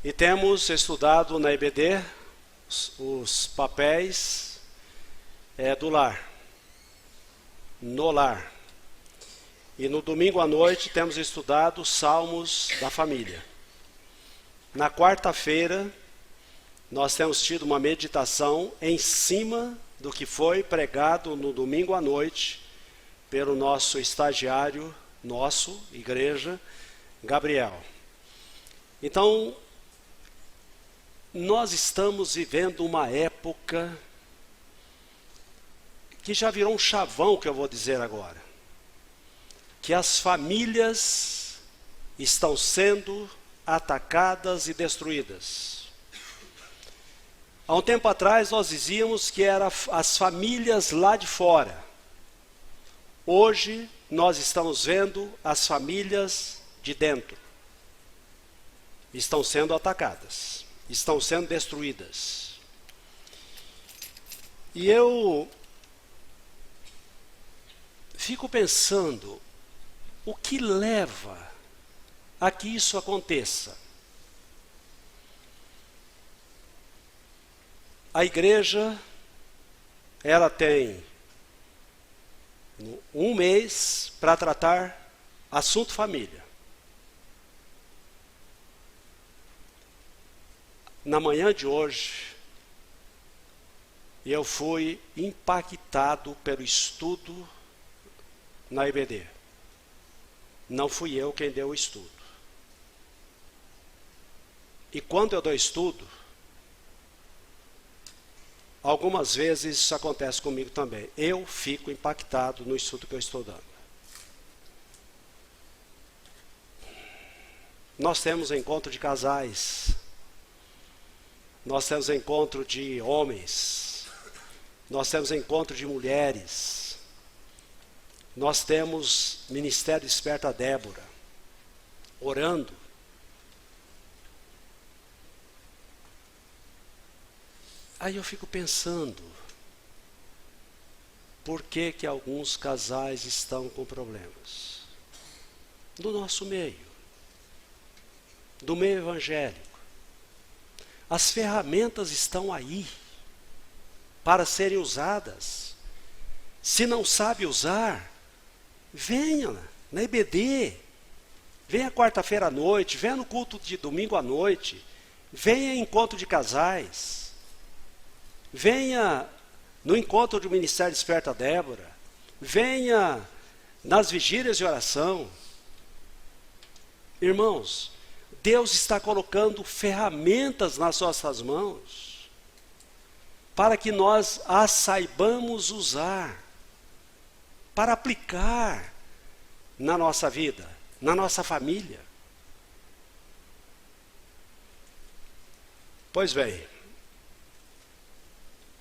E temos estudado na EBD os papéis do lar, no lar. E no domingo à noite temos estudado os salmos da família. Na quarta-feira nós temos tido uma meditação em cima do que foi pregado no domingo à noite pelo nosso estagiário, igreja, Gabriel. Então, nós estamos vivendo uma época que já virou um chavão, que eu vou dizer agora. Que as famílias estão sendo atacadas e destruídas. Há um tempo atrás nós dizíamos que eram as famílias lá de fora. Hoje nós estamos vendo as famílias de dentro. Estão sendo atacadas, estão sendo destruídas. E eu fico pensando, o que leva a que isso aconteça? A igreja, ela tem um mês para tratar assunto família. Na manhã de hoje, eu fui impactado pelo estudo na EBD. Não fui eu quem deu o estudo. E quando eu dou estudo, algumas vezes isso acontece comigo também. Eu fico impactado no estudo que eu estou dando. Nós temos encontro de casais. Nós temos encontro de homens. Nós temos encontro de mulheres. Nós temos Ministério Desperta Débora, orando. Aí eu fico pensando, por que que alguns casais estão com problemas? Do nosso meio, do meio evangélico. As ferramentas estão aí, para serem usadas. Se não sabe usar, venha na EBD, venha quarta-feira à noite, venha no culto de domingo à noite, venha em encontro de casais, venha no encontro do Ministério Desperta Débora, venha nas vigílias de oração. Irmãos, Deus está colocando ferramentas nas nossas mãos para que nós as saibamos usar, para aplicar na nossa vida, na nossa família. Pois bem,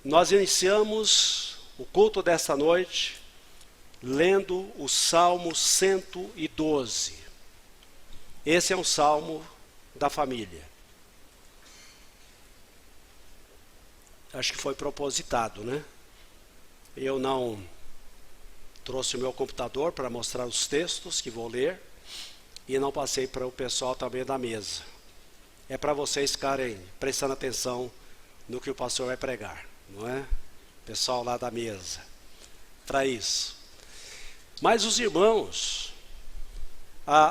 nós iniciamos o culto desta noite lendo o Salmo 112. Esse é um salmo da família. Acho que foi propositado, né? Eu não trouxe o meu computador para mostrar os textos que vou ler e não passei para o pessoal também da mesa. É para vocês ficarem prestando atenção no que o pastor vai pregar, não é? Pessoal lá da mesa. Para isso. Mas os irmãos,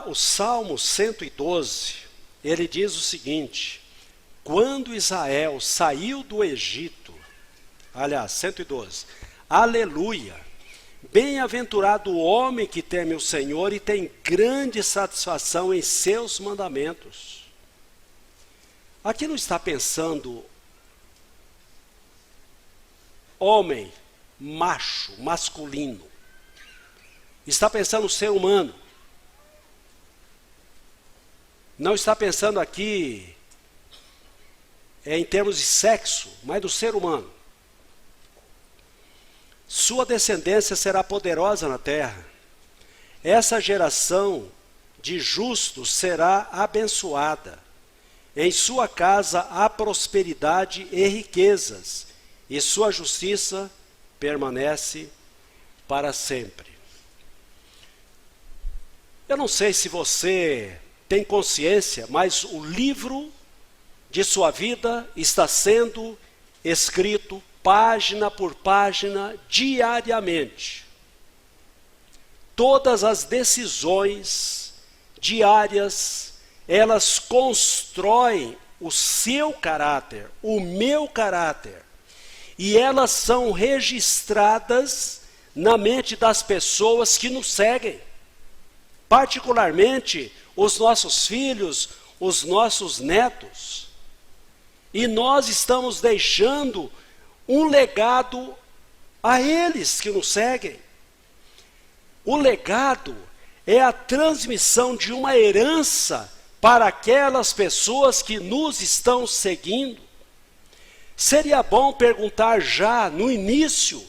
o Salmo 112, ele diz o seguinte: quando Israel saiu do Egito, aliás, 112, aleluia, bem-aventurado o homem que teme o Senhor e tem grande satisfação em seus mandamentos. Aqui não está pensando homem, macho, masculino. Está pensando o ser humano. Não está pensando aqui em termos de sexo, mas do ser humano. Sua descendência será poderosa na terra. Essa geração de justos será abençoada. Em sua casa há prosperidade e riquezas, e sua justiça permanece para sempre. Eu não sei se você tem consciência, mas o livro de sua vida está sendo escrito página por página diariamente. Todas as decisões diárias, elas constroem o seu caráter, o meu caráter, e elas são registradas na mente das pessoas que nos seguem, particularmente os nossos filhos, os nossos netos. E nós estamos deixando um legado a eles que nos seguem. O legado é a transmissão de uma herança para aquelas pessoas que nos estão seguindo. Seria bom perguntar já no início,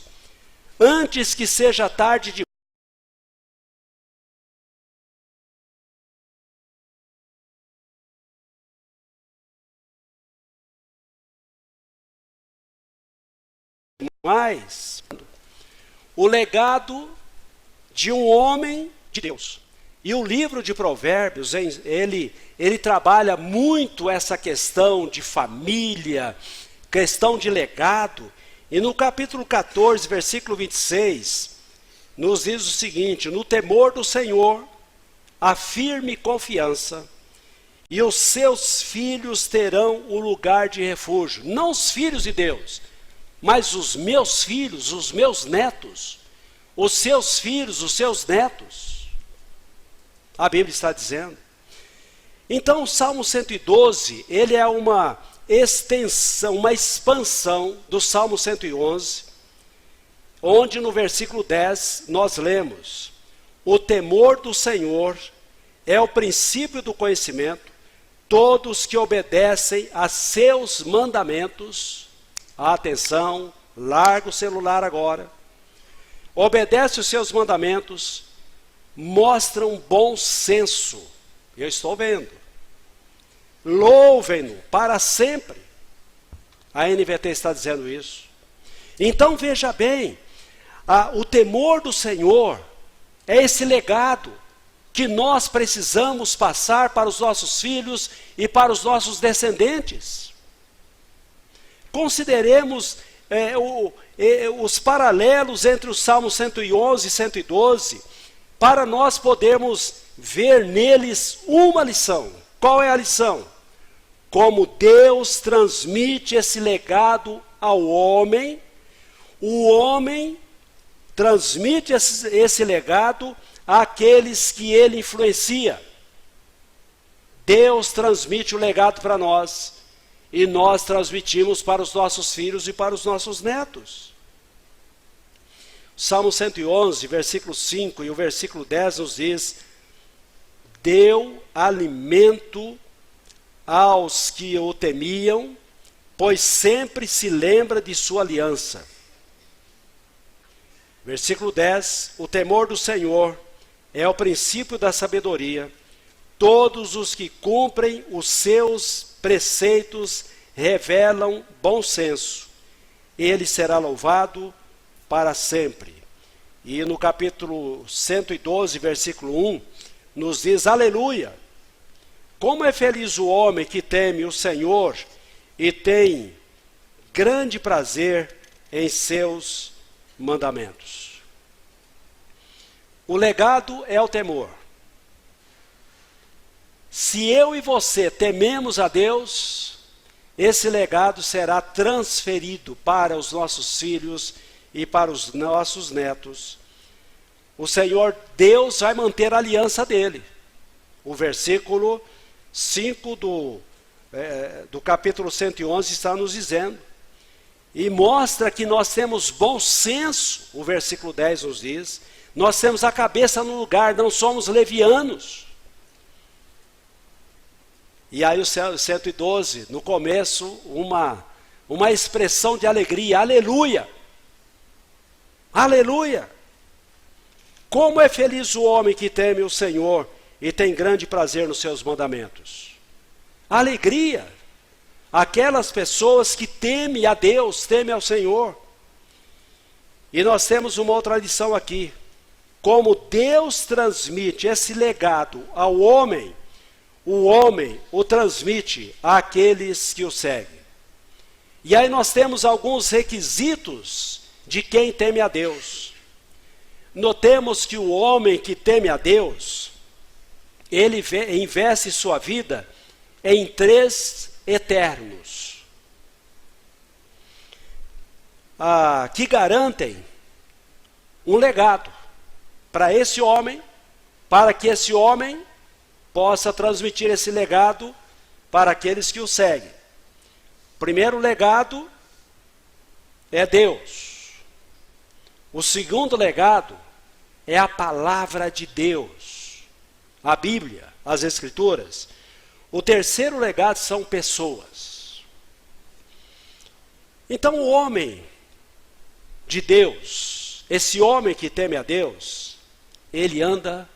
antes que seja tarde demais, o legado de um homem de Deus. E o livro de Provérbios, ele trabalha muito essa questão de família, questão de legado. E no capítulo 14, versículo 26, nos diz o seguinte: no temor do Senhor, há firme confiança, e os seus filhos terão o lugar de refúgio. Não os filhos de Deus, mas os meus filhos, os meus netos, os seus filhos, os seus netos. A Bíblia está dizendo. Então o Salmo 112, ele é uma extensão, uma expansão do Salmo 111, onde no versículo 10 nós lemos: o temor do Senhor é o princípio do conhecimento, todos que obedecem a seus mandamentos, atenção, larga o celular agora, obedece os seus mandamentos, mostram bom senso. Eu estou vendo. Louvem-no para sempre. A NVT está dizendo isso. Então veja bem, o temor do Senhor é esse legado que nós precisamos passar para os nossos filhos e para os nossos descendentes. Consideremos os paralelos entre o Salmo 111 e 112, para nós podermos ver neles uma lição. Qual é a lição? Como Deus transmite esse legado ao homem, o homem transmite esse legado àqueles que ele influencia. Deus transmite o legado para nós, e nós transmitimos para os nossos filhos e para os nossos netos. Salmo 111, versículo 5 e o versículo 10 nos diz: deu alimento aos que o temiam, pois sempre se lembra de sua aliança. Versículo 10, o temor do Senhor é o princípio da sabedoria, todos os que cumprem os seus preceitos revelam bom senso, ele será louvado para sempre. E no capítulo 112, versículo 1, nos diz: aleluia! Como é feliz o homem que teme o Senhor e tem grande prazer em seus mandamentos. O legado é o temor. Se eu e você tememos a Deus, esse legado será transferido para os nossos filhos e para os nossos netos. O Senhor Deus vai manter a aliança dele. O versículo 5 do capítulo 111 está nos dizendo. E mostra que nós temos bom senso, o versículo 10 nos diz. Nós temos a cabeça no lugar, não somos levianos. E aí o 112, no começo, uma expressão de alegria: aleluia! Aleluia! Como é feliz o homem que teme o Senhor e tem grande prazer nos seus mandamentos. Alegria! Aquelas pessoas que temem a Deus, temem ao Senhor. E nós temos uma outra lição aqui. Como Deus transmite esse legado ao homem, o homem o transmite àqueles que o seguem. E aí nós temos alguns requisitos de quem teme a Deus. Notemos que o homem que teme a Deus, ele investe sua vida em 3 eternos, que garantem um legado para esse homem, para que esse homem possa transmitir esse legado para aqueles que o seguem. O primeiro legado é Deus. O segundo legado é a palavra de Deus, a Bíblia, as Escrituras. O terceiro legado são pessoas. Então o homem de Deus, esse homem que teme a Deus, ele anda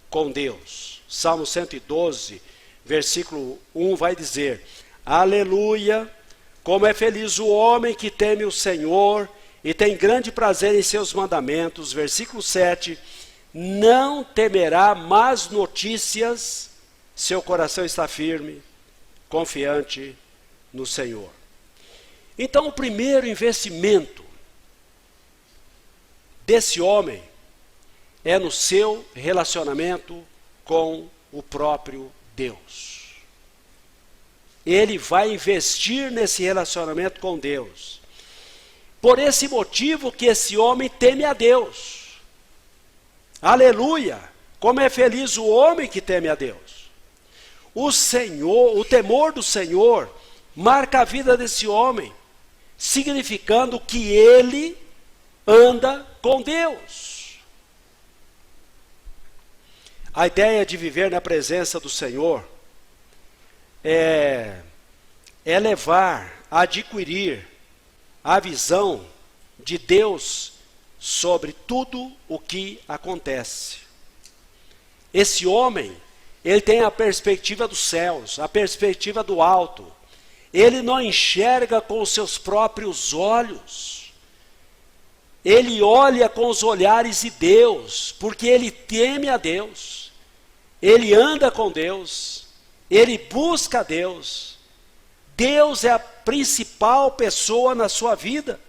com Deus. Salmo 112, versículo 1 vai dizer: Aleluia, como é feliz o homem que teme o Senhor e tem grande prazer em seus mandamentos. Versículo 7, não temerá más notícias, seu coração está firme, confiante no Senhor. Então o primeiro investimento desse homem é no seu relacionamento com o próprio Deus. Ele vai investir nesse relacionamento com Deus. Por esse motivo que esse homem teme a Deus. Aleluia! Como é feliz o homem que teme a Deus. O Senhor, o temor do Senhor, marca a vida desse homem, significando que ele anda com Deus. A ideia de viver na presença do Senhor é levar, adquirir a visão de Deus sobre tudo o que acontece. Esse homem, ele tem a perspectiva dos céus, a perspectiva do alto. Ele não enxerga com os seus próprios olhos. Ele olha com os olhares de Deus, porque ele teme a Deus. Ele anda com Deus, ele busca a Deus. Deus é a principal pessoa na sua vida.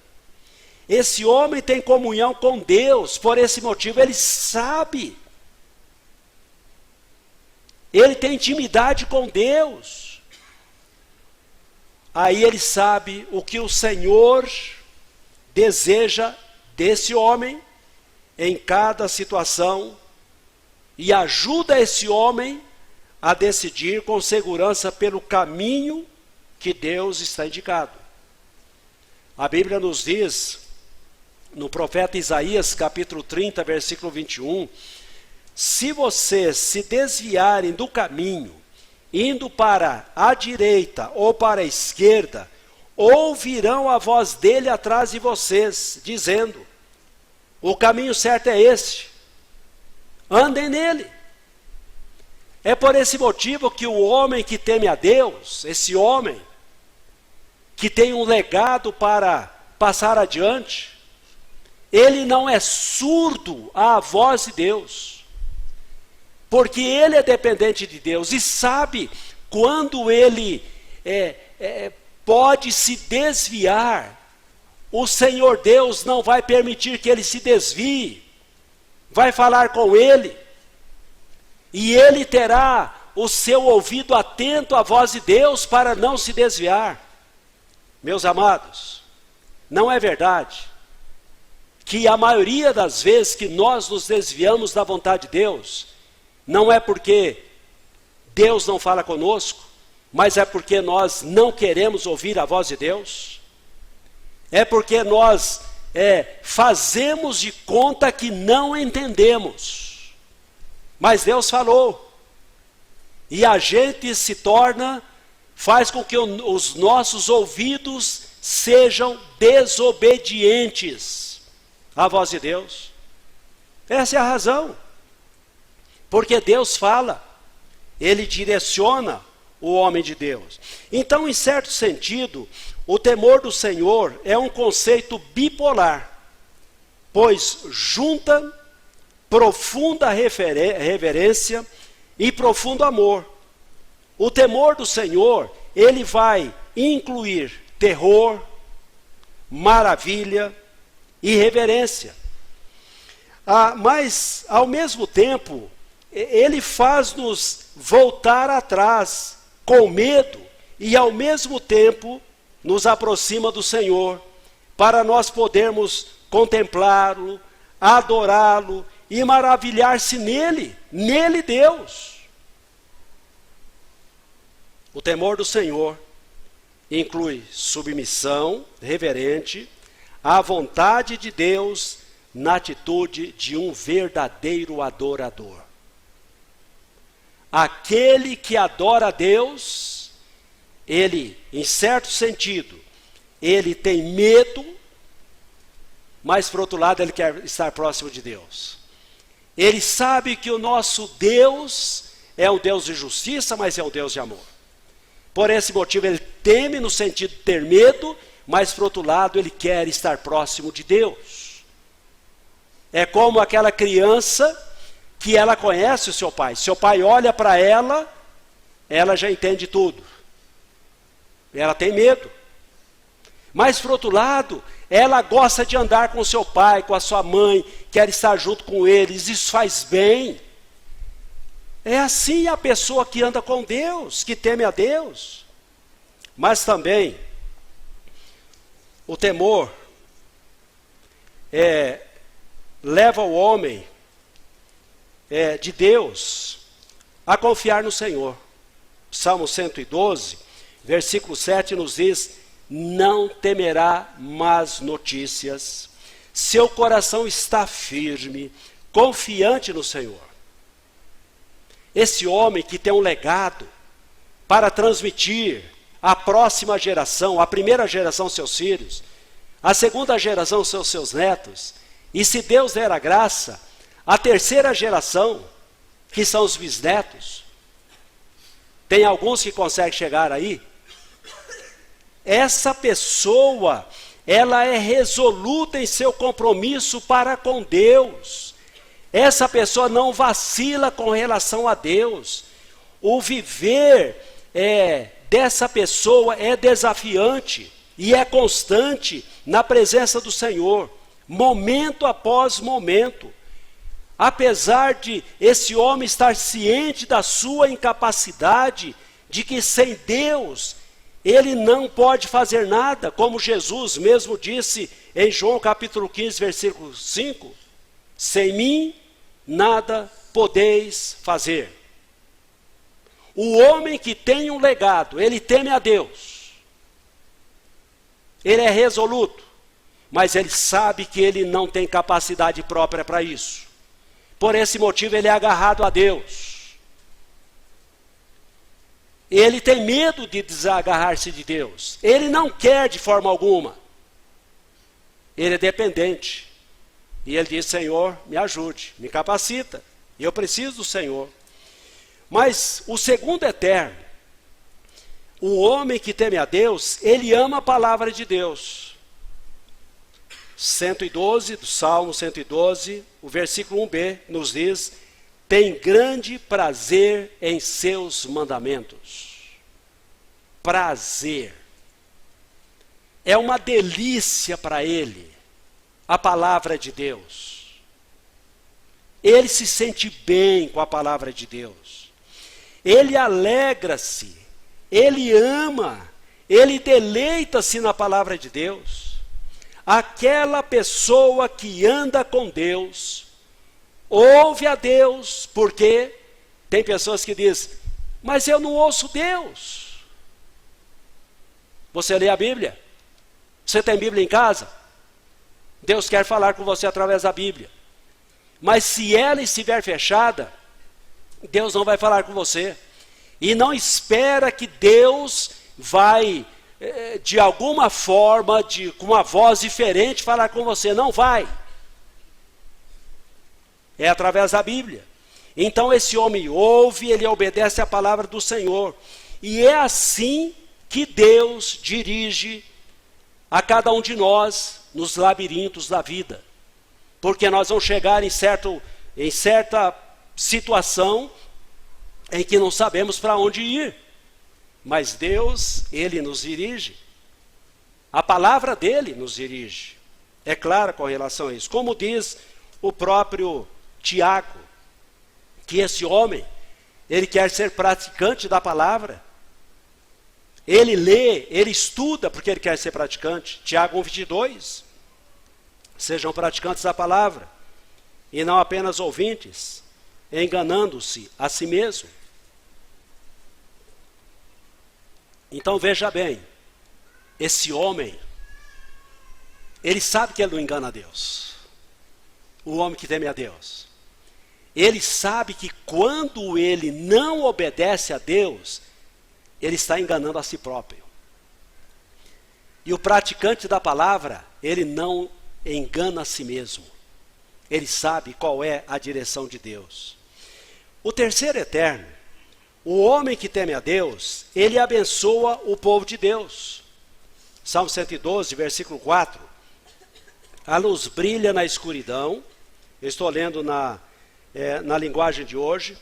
Esse homem tem comunhão com Deus, por esse motivo ele sabe. Ele tem intimidade com Deus. Aí ele sabe o que o Senhor deseja desse homem em cada situação e ajuda esse homem a decidir com segurança pelo caminho que Deus está indicado. A Bíblia nos diz, no profeta Isaías, capítulo 30, versículo 21, se vocês se desviarem do caminho, indo para a direita ou para a esquerda, ouvirão a voz dele atrás de vocês, dizendo, o caminho certo é este, andem nele. É por esse motivo que o homem que teme a Deus, esse homem que tem um legado para passar adiante, ele não é surdo à voz de Deus, porque ele é dependente de Deus e sabe quando ele pode se desviar. O Senhor Deus não vai permitir que ele se desvie, vai falar com ele, e ele terá o seu ouvido atento à voz de Deus para não se desviar. Meus amados, não é verdade que a maioria das vezes que nós nos desviamos da vontade de Deus, não é porque Deus não fala conosco, mas é porque nós não queremos ouvir a voz de Deus? É porque nós fazemos de conta que não entendemos. Mas Deus falou. E a gente faz com que os nossos ouvidos sejam desobedientes à voz de Deus. Essa é a razão. Porque Deus fala, ele direciona o homem de Deus. Então, em certo sentido, o temor do Senhor é um conceito bipolar, pois junta profunda reverência e profundo amor. O temor do Senhor, ele vai incluir terror, maravilha e reverência. Mas, ao mesmo tempo, ele faz-nos voltar atrás com medo e, ao mesmo tempo, nos aproxima do Senhor, para nós podermos contemplá-lo, adorá-lo e maravilhar-se nele Deus. O temor do Senhor inclui submissão reverente à vontade de Deus na atitude de um verdadeiro adorador. Aquele que adora a Deus, ele, em certo sentido, ele tem medo, mas por outro lado ele quer estar próximo de Deus. Ele sabe que o nosso Deus é um Deus de justiça, mas é um Deus de amor. Por esse motivo ele teme no sentido de ter medo, mas por outro lado ele quer estar próximo de Deus. É como aquela criança que ela conhece o seu pai. Seu pai olha para ela, ela já entende tudo. Ela tem medo. Mas por outro lado, ela gosta de andar com o seu pai, com a sua mãe, quer estar junto com eles, isso faz bem. É assim a pessoa que anda com Deus, que teme a Deus. Mas também, o temor leva o homem de Deus a confiar no Senhor. Salmo 112, versículo 7 nos diz: não temerá más notícias, seu coração está firme, confiante no Senhor. Esse homem que tem um legado para transmitir à próxima geração, à primeira geração seus filhos, à segunda geração seus netos, e se Deus der a graça, a terceira geração, que são os bisnetos, tem alguns que conseguem chegar aí. Essa pessoa, ela é resoluta em seu compromisso para com Deus. Essa pessoa não vacila com relação a Deus. O viver dessa pessoa é desafiante e é constante na presença do Senhor, momento após momento. Apesar de esse homem estar ciente da sua incapacidade, de que sem Deus ele não pode fazer nada, como Jesus mesmo disse em João capítulo 15, versículo 5, sem mim nada podeis fazer. O homem que tem um legado, ele teme a Deus, ele é resoluto, mas ele sabe que ele não tem capacidade própria para isso. Por esse motivo ele é agarrado a Deus. Ele tem medo de desagarrar-se de Deus. Ele não quer de forma alguma. Ele é dependente. E ele diz: Senhor, me ajude, me capacita. E eu preciso do Senhor. Mas o segundo eterno, o homem que teme a Deus, ele ama a palavra de Deus. 112, do Salmo 112, o versículo 1b nos diz: tem grande prazer em seus mandamentos. Prazer. É uma delícia para ele a palavra de Deus. Ele se sente bem com a palavra de Deus. Ele alegra-se, ele ama, ele deleita-se na palavra de Deus. Aquela pessoa que anda com Deus, ouve a Deus, porque tem pessoas que dizem: mas eu não ouço Deus. Você lê a Bíblia? Você tem Bíblia em casa? Deus quer falar com você através da Bíblia. Mas se ela estiver fechada, Deus não vai falar com você. E não espera que Deus vai, de alguma forma, com uma voz diferente, falar com você. Não vai. É através da Bíblia. Então esse homem ouve, ele obedece à palavra do Senhor. E é assim que Deus dirige a cada um de nós nos labirintos da vida. Porque nós vamos chegar em certa situação em que não sabemos para onde ir. Mas Deus, Ele nos dirige. A palavra dele nos dirige. É claro com relação a isso. Como diz o próprio Tiago, que esse homem, ele quer ser praticante da palavra. Ele lê, ele estuda porque ele quer ser praticante. Tiago 1:22. Sejam praticantes da palavra e não apenas ouvintes, enganando-se a si mesmo. Então veja bem, esse homem, ele sabe que ele não engana a Deus. O homem que teme a Deus. Ele sabe que quando ele não obedece a Deus, ele está enganando a si próprio. E o praticante da palavra, ele não engana a si mesmo. Ele sabe qual é a direção de Deus. O terceiro eterno, o homem que teme a Deus, ele abençoa o povo de Deus. Salmo 112, versículo 4. A luz brilha na escuridão. Eu estou lendo na linguagem de hoje.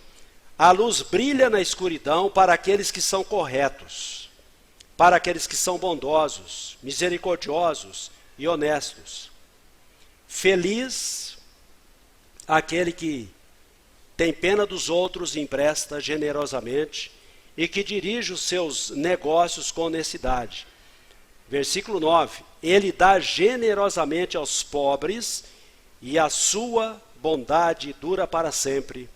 A luz brilha na escuridão para aqueles que são corretos, para aqueles que são bondosos, misericordiosos e honestos. Feliz aquele que tem pena dos outros e empresta generosamente e que dirige os seus negócios com honestidade. Versículo 9. Ele dá generosamente aos pobres e a sua bondade dura para sempre.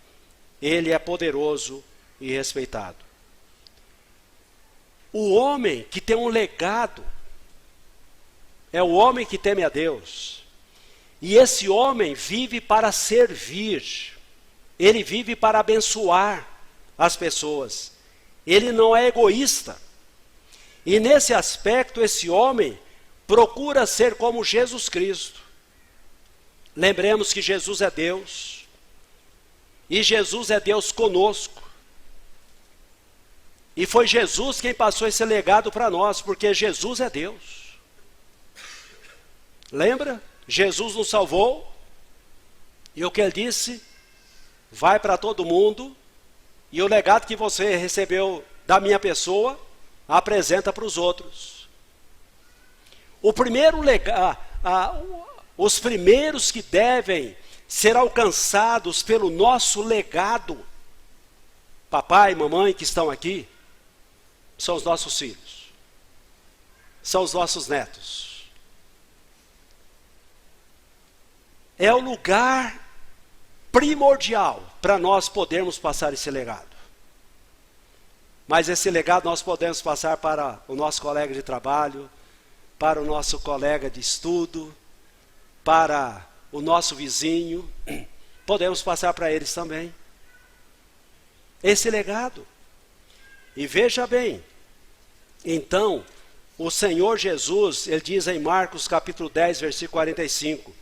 Ele é poderoso e respeitado. O homem que tem um legado é o homem que teme a Deus. E esse homem vive para servir. Ele vive para abençoar as pessoas. Ele não é egoísta. E nesse aspecto, esse homem procura ser como Jesus Cristo. Lembremos que Jesus é Deus. E Jesus é Deus conosco. E foi Jesus quem passou esse legado para nós, porque Jesus é Deus. Lembra? Jesus nos salvou. E o que ele disse? Vai para todo mundo. E o legado que você recebeu da minha pessoa, apresenta para os outros. O primeiro legado, os primeiros que devem ser alcançados pelo nosso legado, papai e mamãe que estão aqui, são os nossos filhos, são os nossos netos. É o lugar primordial para nós podermos passar esse legado. Mas esse legado nós podemos passar para o nosso colega de trabalho, para o nosso colega de estudo, para o nosso vizinho, podemos passar para eles também. Esse legado. E veja bem, então, o Senhor Jesus, ele diz em Marcos capítulo 10, versículo 45,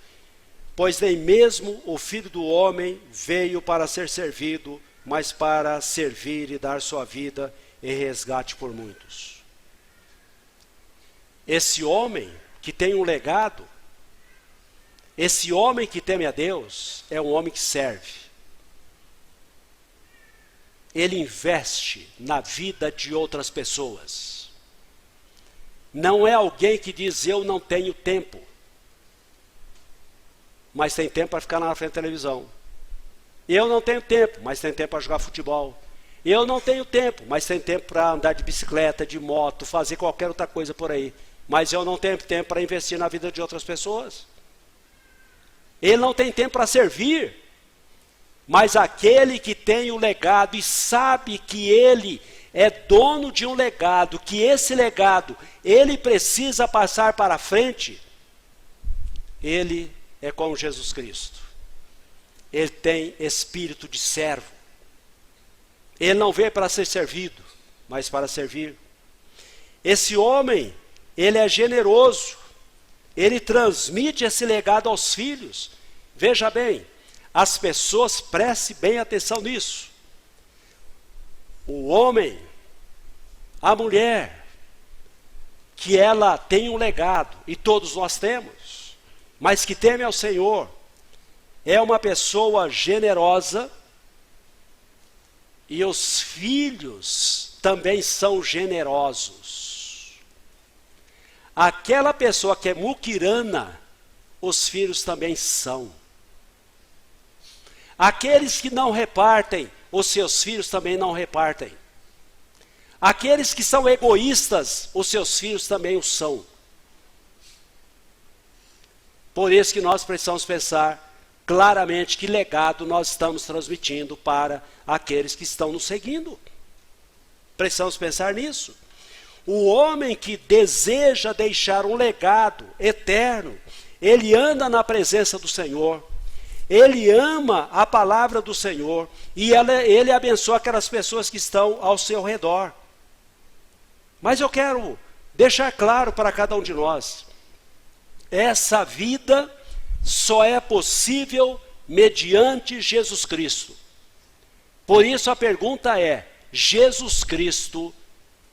pois nem mesmo o Filho do Homem veio para ser servido, mas para servir e dar sua vida em resgate por muitos. Esse homem que tem um legado, esse homem que teme a Deus, é um homem que serve. Ele investe na vida de outras pessoas. Não é alguém que diz, eu não tenho tempo, mas tem tempo para ficar na frente da televisão. Eu não tenho tempo, mas tem tempo para jogar futebol. Eu não tenho tempo, mas tem tempo para andar de bicicleta, de moto, fazer qualquer outra coisa por aí. Mas eu não tenho tempo para investir na vida de outras pessoas. Ele não tem tempo para servir. Mas aquele que tem o legado e sabe que ele é dono de um legado, que esse legado ele precisa passar para frente, ele é como Jesus Cristo. Ele tem espírito de servo. Ele não veio para ser servido, mas para servir. Esse homem, ele é generoso. Ele transmite esse legado aos filhos. Veja bem, as pessoas prestem bem atenção nisso. O homem, a mulher, que ela tem um legado, e todos nós temos, mas que teme ao Senhor, é uma pessoa generosa, e os filhos também são generosos. Aquela pessoa que é muquirana, os filhos também são. Aqueles que não repartem, os seus filhos também não repartem. Aqueles que são egoístas, os seus filhos também o são. Por isso que nós precisamos pensar claramente que legado nós estamos transmitindo para aqueles que estão nos seguindo. Precisamos pensar nisso. O homem que deseja deixar um legado eterno, ele anda na presença do Senhor, ele ama a palavra do Senhor e ele abençoa aquelas pessoas que estão ao seu redor. Mas eu quero deixar claro para cada um de nós, essa vida só é possível mediante Jesus Cristo. Por isso a pergunta é, Jesus Cristo,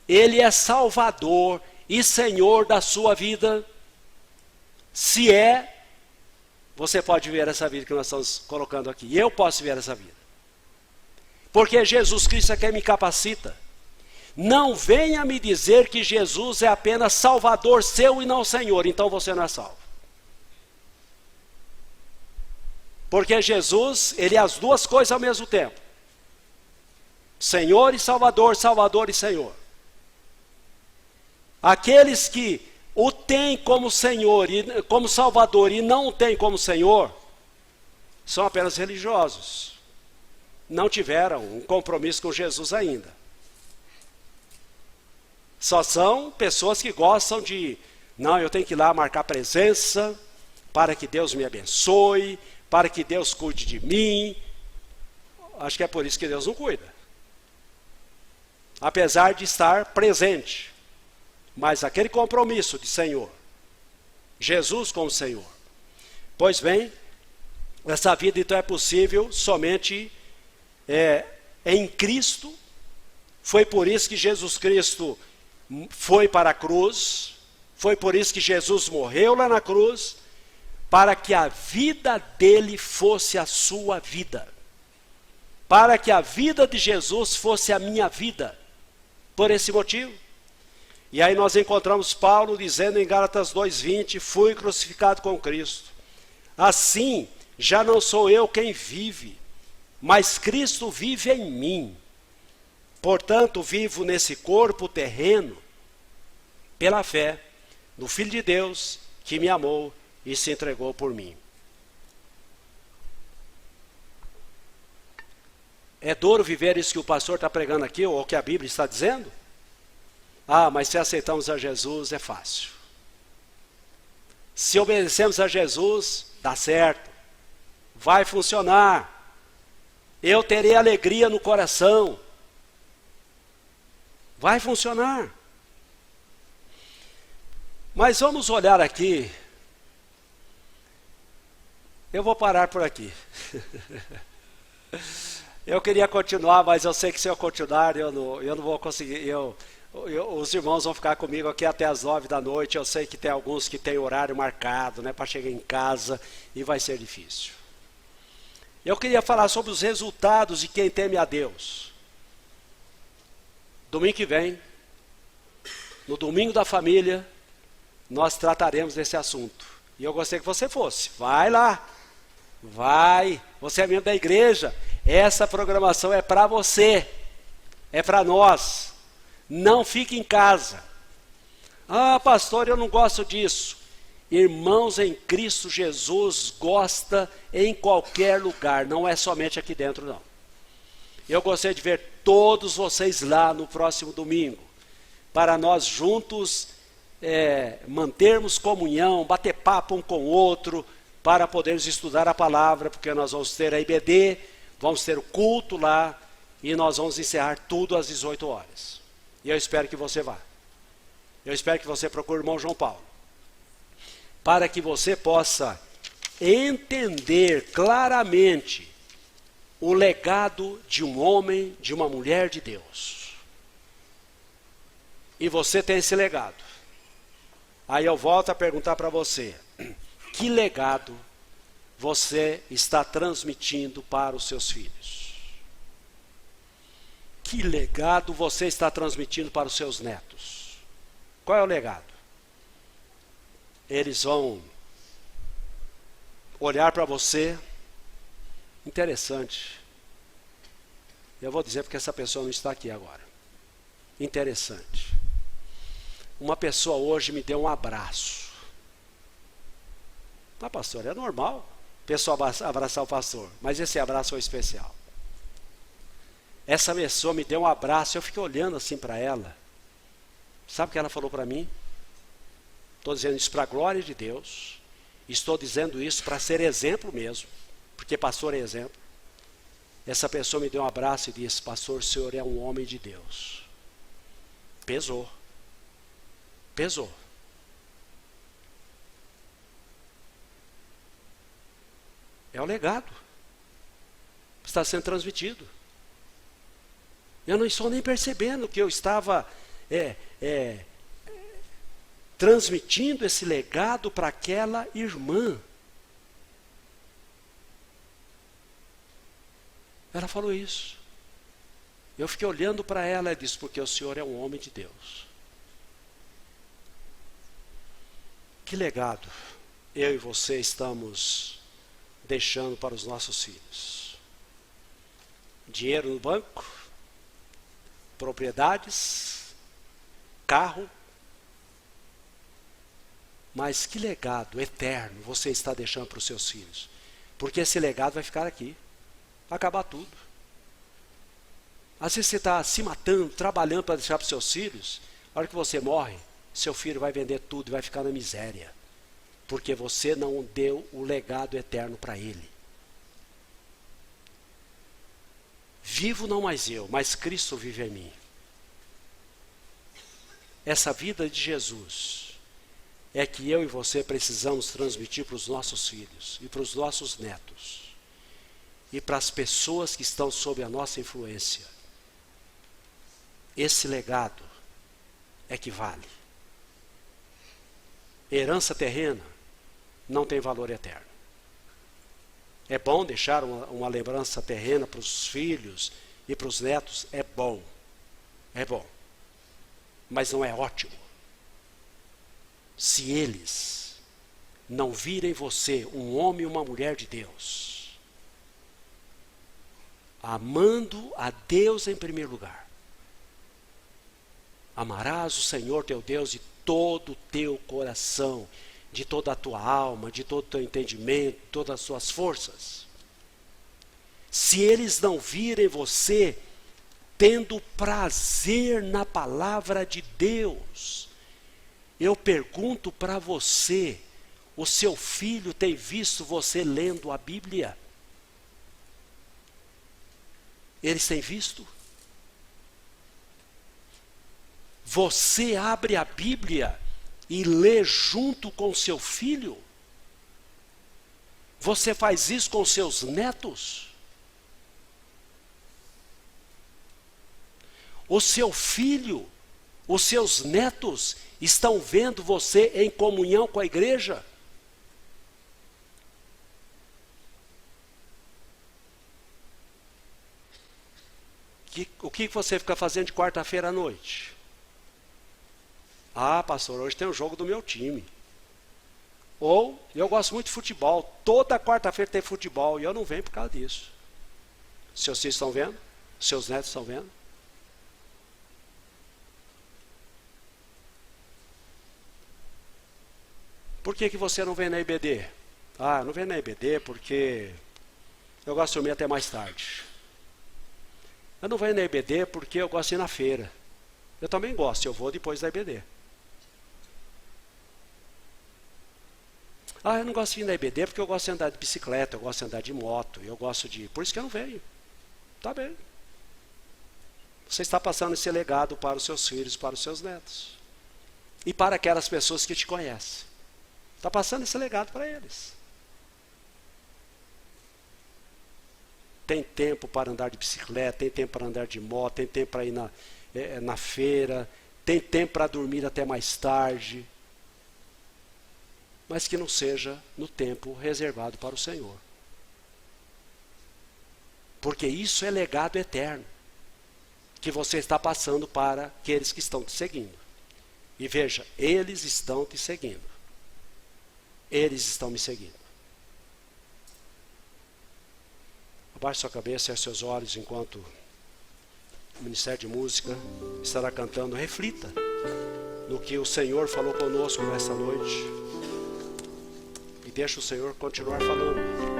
Ele é Salvador e Senhor da sua vida? Se é, você pode ver essa vida que nós estamos colocando aqui. E eu posso ver essa vida. Porque Jesus Cristo é quem me capacita. Não venha me dizer que Jesus é apenas Salvador seu e não Senhor, então você não é salvo. Porque Jesus, Ele é as duas coisas ao mesmo tempo. Senhor e Salvador, Salvador e Senhor. Aqueles que o têm como Senhor, e como Salvador e não o têm como Senhor, são apenas religiosos. Não tiveram um compromisso com Jesus ainda. Só são pessoas que gostam de, não, eu tenho que ir lá marcar presença, para que Deus me abençoe, para que Deus cuide de mim. Acho que é por isso que Deus não cuida. Apesar de estar presente. Mas aquele compromisso de Senhor, Jesus como Senhor. Pois bem, essa vida então é possível somente em Cristo. Foi por isso que Jesus Cristo foi para a cruz, foi por isso que Jesus morreu lá na cruz, para que a vida dele fosse a sua vida, para que a vida de Jesus fosse a minha vida, por esse motivo. E aí nós encontramos Paulo dizendo em Gálatas 2:20, fui crucificado com Cristo, assim já não sou eu quem vive, mas Cristo vive em mim. Portanto, vivo nesse corpo terreno, pela fé, no Filho de Deus, que me amou e se entregou por mim. É duro viver isso que o pastor está pregando aqui, ou que a Bíblia está dizendo? Ah, mas se aceitamos a Jesus, é fácil. Se obedecemos a Jesus, dá certo. Vai funcionar. Eu terei alegria no coração. Vai funcionar. Mas vamos olhar aqui. Eu vou parar por aqui. Eu queria continuar, mas eu sei que se eu continuar, eu não vou conseguir. Os irmãos vão ficar comigo aqui até as 9 da noite. Eu sei que tem alguns que têm horário marcado, né, para chegar em casa, e vai ser difícil. Eu queria falar sobre os resultados de quem teme a Deus. Domingo que vem, no domingo da família, nós trataremos desse assunto. E eu gostaria que você fosse. Vai lá. Vai. Você é membro da igreja. Essa programação é para você. É para nós. Não fique em casa. Ah, pastor, eu não gosto disso. Irmãos em Cristo Jesus gosta em qualquer lugar. Não é somente aqui dentro, não. Eu gostaria de ver todos vocês lá no próximo domingo, para nós juntos mantermos comunhão, bater papo um com o outro, para podermos estudar a palavra, porque nós vamos ter a IBD, vamos ter o culto lá, e nós vamos encerrar tudo às 18 horas. E eu espero que você vá. Eu espero que você procure o irmão João Paulo, para que você possa entender claramente o legado de um homem, de uma mulher de Deus. E você tem esse legado. Aí eu volto a perguntar para você, que legado você está transmitindo para os seus filhos? Que legado você está transmitindo para os seus netos? Qual é o legado? Eles vão olhar para você. Interessante. Eu vou dizer porque essa pessoa não está aqui agora. Interessante. Uma pessoa hoje me deu um abraço. Ah, pastor, é normal a pessoa abraçar o pastor, mas esse abraço foi especial. Essa pessoa me deu um abraço, eu fiquei olhando assim para ela. Sabe o que ela falou para mim? Estou dizendo isso para a glória de Deus. Estou dizendo isso para ser exemplo mesmo, porque pastor é exemplo. Essa pessoa me deu um abraço e disse: pastor, o senhor é um homem de Deus. Pesou. Pesou. É o legado. Está sendo transmitido. Eu não estou nem percebendo que eu estava transmitindo esse legado para aquela irmã. Ela falou isso. Eu fiquei olhando para ela e disse: porque o senhor é um homem de Deus. Que legado eu e você estamos deixando para os nossos filhos? Dinheiro no banco? Propriedades? Carro? Mas que legado eterno você está deixando para os seus filhos? Porque esse legado vai ficar aqui. Vai acabar tudo. Às vezes você está se matando, trabalhando para deixar para os seus filhos. A hora que você morre, seu filho vai vender tudo e vai ficar na miséria. Porque você não deu o legado eterno para ele. Vivo não mais eu, mas Cristo vive em mim. Essa vida de Jesus é que eu e você precisamos transmitir para os nossos filhos e para os nossos netos e para as pessoas que estão sob a nossa influência. Esse legado é que vale. Herança terrena não tem valor eterno. É bom deixar uma lembrança terrena para os filhos e para os netos, é bom. É bom. Mas não é ótimo. Se eles não virem você um homem e uma mulher de Deus, amando a Deus em primeiro lugar, amarás o Senhor teu Deus de todo o teu coração, de toda a tua alma, de todo o teu entendimento, todas as suas forças. Se eles não virem você tendo prazer na palavra de Deus, eu pergunto para você, o seu filho tem visto você lendo a Bíblia? Eles têm visto? Você abre a Bíblia e lê junto com seu filho? Você faz isso com seus netos? O seu filho, os seus netos estão vendo você em comunhão com a igreja? O que você fica fazendo de quarta-feira à noite? Ah, pastor, hoje tem o jogo do meu time. Ou, eu gosto muito de futebol. Toda quarta-feira tem futebol e eu não venho por causa disso. Seus filhos estão vendo? Seus netos estão vendo? Por que você não vem na IBD? Ah, não vem na IBD porque eu gosto de dormir até mais tarde. Eu não venho na IBD porque eu gosto de ir na feira. Eu também gosto, eu vou depois da IBD. Ah, eu não gosto de ir na IBD porque eu gosto de andar de bicicleta, eu gosto de andar de moto, eu gosto de... Por isso que eu não venho. Tá bem. Você está passando esse legado para os seus filhos, para os seus netos. E para aquelas pessoas que te conhecem. Está passando esse legado para eles. Tem tempo para andar de bicicleta, tem tempo para andar de moto, tem tempo para ir na feira, tem tempo para dormir até mais tarde. Mas que não seja no tempo reservado para o Senhor. Porque isso é legado eterno. que você está passando para aqueles que estão te seguindo. E veja, eles estão te seguindo. Eles estão me seguindo. Abaixe sua cabeça e seus olhos enquanto o Ministério de Música estará cantando. Reflita no que o Senhor falou conosco nessa noite. E deixa o Senhor continuar falando.